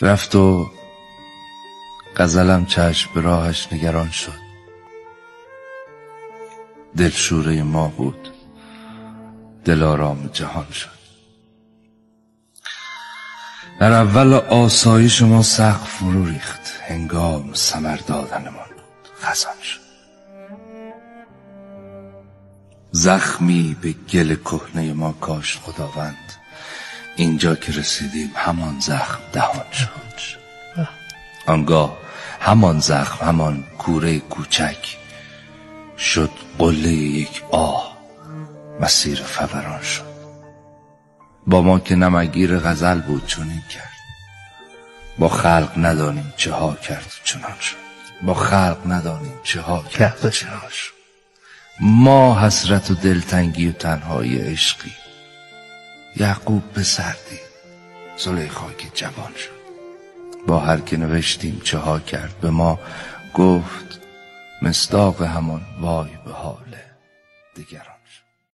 رفت و غزلم چشم به راهش نگران شد. دلشوره ما بود، دلارام جهان شد. در اول آسایش ما سقف فرو ریخت، هنگام ثمر دادنمان بود، خزان شد. زخمی به گل کهنه ما کاشت خداوند، اینجا که رسیدیم همان زخم دهان شد. آنگاه همان زخم، همان کوره کوچک شد قله یک آه، مسیر فوران شد. با ما که نمگیر غزل بود چنین کرد، با خلق ندانیم چه ها کرد و چنان شد. با خلق ندانیم چه ها کرد و چنان شد. ما حسرت و دلتنگی و تنهایی عشقی، یعقوب پسردی، زلیخا که جوان شد. با هر که نوشتیم چه ها کرد، به ما گفت مصداق همان وای به حال دگران شد.